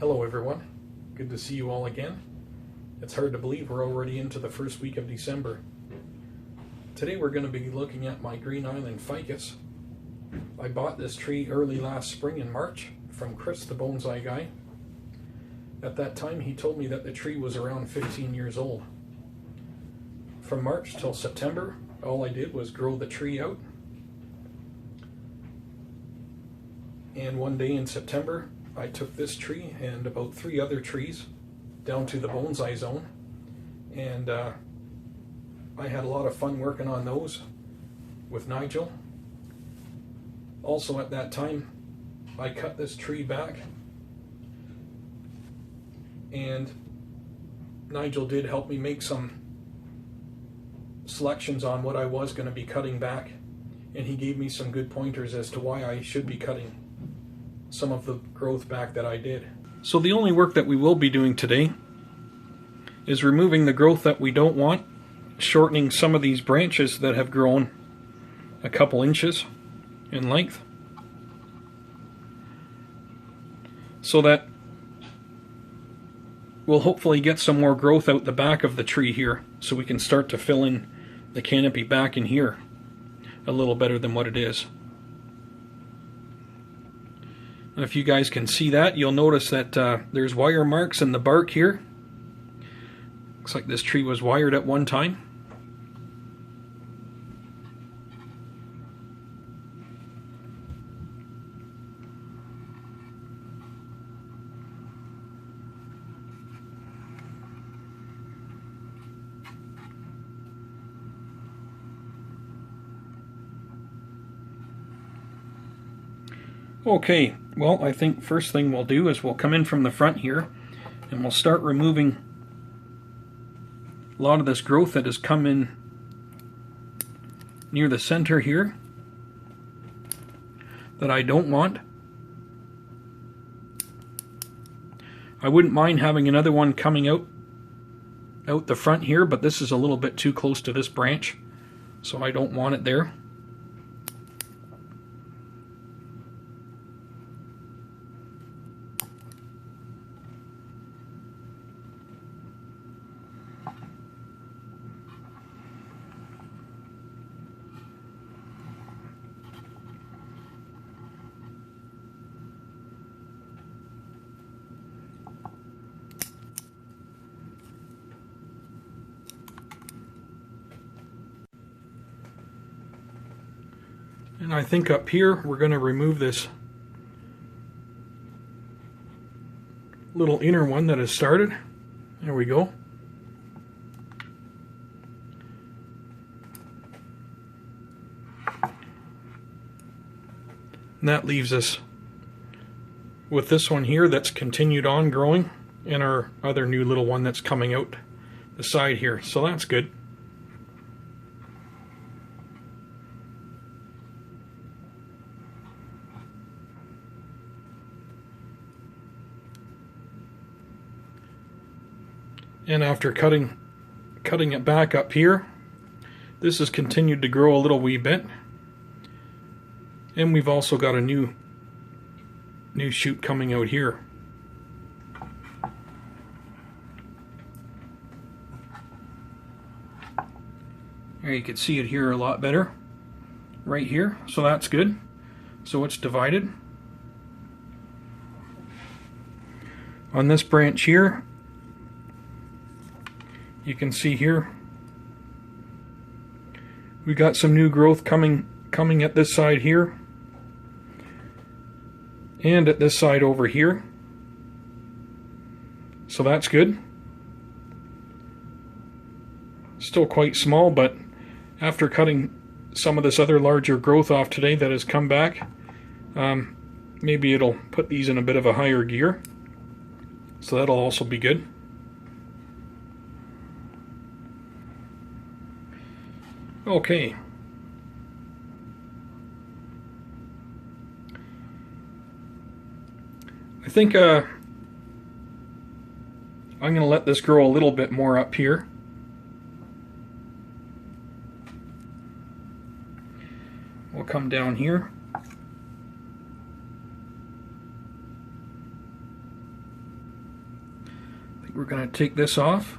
Hello everyone, good to see you all again. It's hard to believe we're already into the first week of December. Today we're going to be looking at my Green Island Ficus. I bought this tree early last spring in March from Chris the bonsai guy. At that time he told me that the tree was around 15 years old. From March till September all I did was grow the tree out. And one day in September I took this tree and about 3 other trees down to the bonsai zone, and I had a lot of fun working on those with Nigel. Also at that time I cut this tree back, and Nigel did help me make some selections on what I was going to be cutting back, and he gave me some good pointers as to why I should be cutting some of the growth back that I did. So the only work that we will be doing today is removing the growth that we don't want, shortening some of these branches that have grown a couple inches in length, so that we'll hopefully get some more growth out the back of the tree here, so we can start to fill in the canopy back in here a little better than what it is. And if you guys can see that, you'll notice that there's wire marks in the bark here. Looks like this tree was wired at one time. Okay, well, I think first thing we'll do is we'll come in from the front here and we'll start removing a lot of this growth that has come in near the center here that I don't want. I wouldn't mind having another one coming out the front here, but this is a little bit too close to this branch, so I don't want it there. And I think up here we're going to remove this little inner one that has started. There we go. And that leaves us with this one here that's continued on growing, and our other new little one that's coming out the side here. So that's good. And after cutting it back up here, this has continued to grow a little wee bit. And we've also got a new shoot coming out here. There, you can see it here a lot better right here, so that's good. So it's divided. On this branch here, you can see here we got some new growth coming at this side here and at this side over here, so that's good. Still quite small, but after cutting some of this other larger growth off today that has come back, maybe it'll put these in a bit of a higher gear, so that'll also be good. Okay. I think I'm going to let this grow a little bit more up here. We'll come down here. We're going to take this off.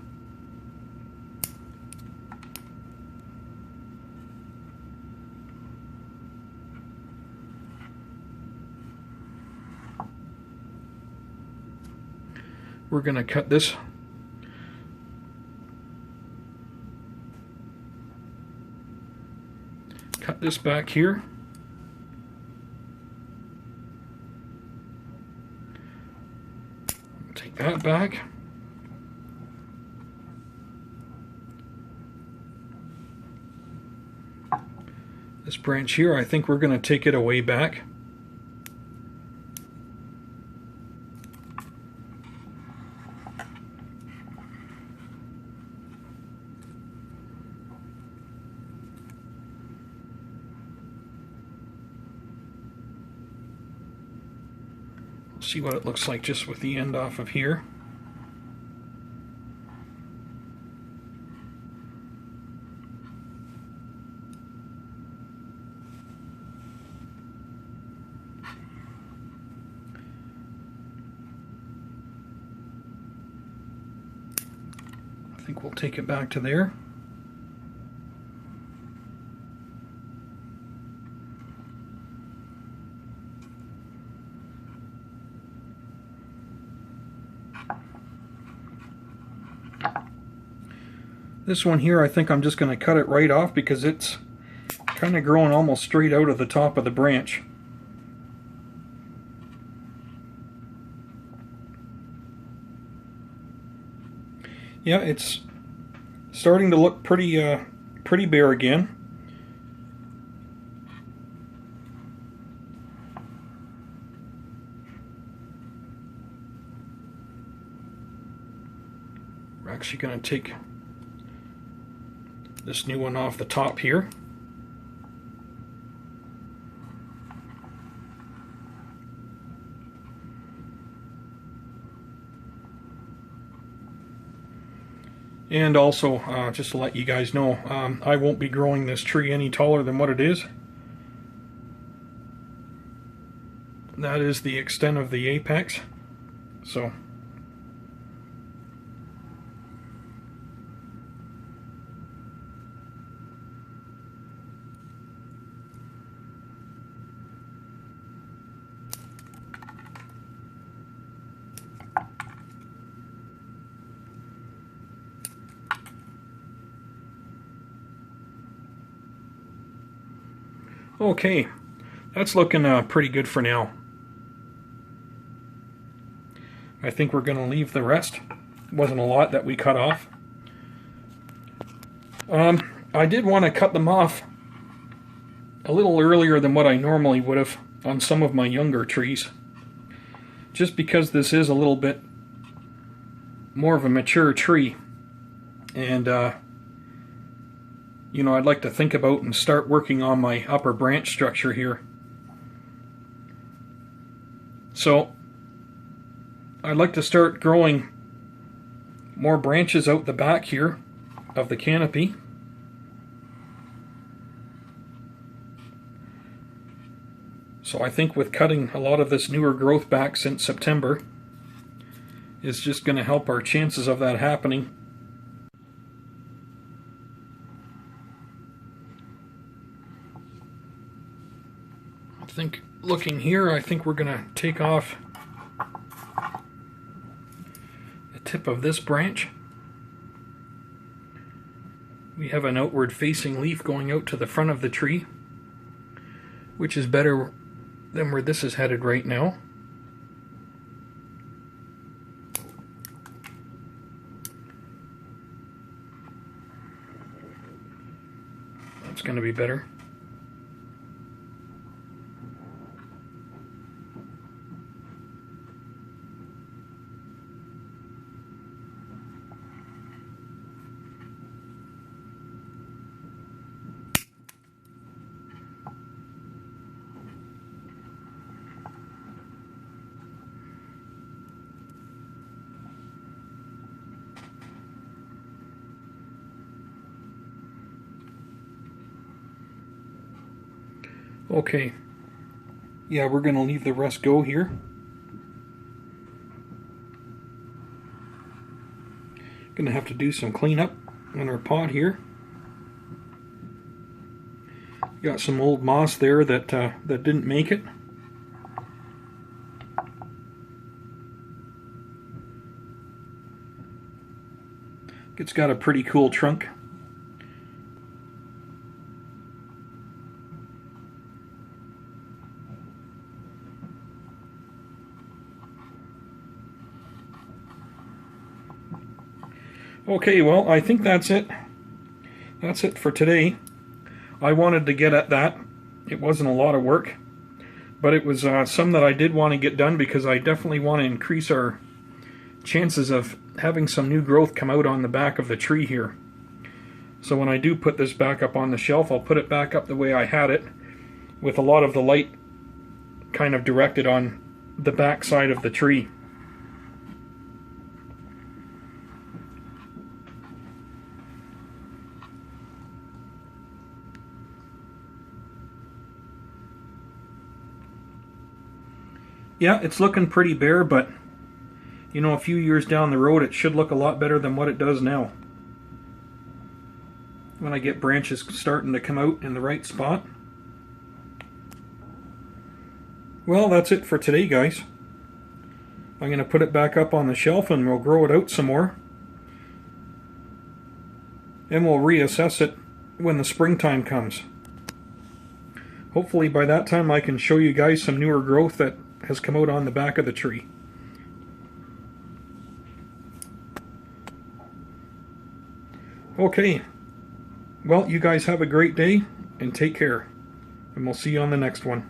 We're going to cut this back here. Take that back. This branch here, I think we're going to take it away back. See what it looks like just with the end off of here. I think we'll take it back to there. This one here, I think I'm just going to cut it right off because it's kind of growing almost straight out of the top of the branch. Yeah, it's starting to look pretty bare again. We're actually going to take this new one off the top here. And also, just to let you guys know, I won't be growing this tree any taller than what it is. That is the extent of the apex. So okay, that's looking pretty good for now. I think we're going to leave the rest. Wasn't a lot that we cut off. I did want to cut them off a little earlier than what I normally would have on some of my younger trees. Just because this is a little bit more of a mature tree. And you know, I'd like to think about and start working on my upper branch structure here. So I'd like to start growing more branches out the back here of the canopy. So I think with cutting a lot of this newer growth back since September is just going to help our chances of that happening. I think looking here, I think we're going to take off the tip of this branch. We have an outward facing leaf going out to the front of the tree, which is better than where this is headed right now. That's going to be better. Okay, yeah, we're going to leave the rest go here. Gonna have to do some cleanup on our pot here. Got some old moss there that didn't make it. It's got a pretty cool trunk. Okay, well, I think that's it. That's it for today. I wanted to get at that. It wasn't a lot of work, but it was some that I did want to get done because I definitely want to increase our chances of having some new growth come out on the back of the tree here. So when I do put this back up on the shelf, I'll put it back up the way I had it, with a lot of the light kind of directed on the back side of the tree. Yeah, it's looking pretty bare, but you know, a few years down the road it should look a lot better than what it does now, when I get branches starting to come out in the right spot. Well, that's it for today, guys. I'm going to put it back up on the shelf and we'll grow it out some more. And we'll reassess it when the springtime comes. Hopefully by that time I can show you guys some newer growth that has come out on the back of the tree. Okay, well, you guys have a great day and take care, and we'll see you on the next one.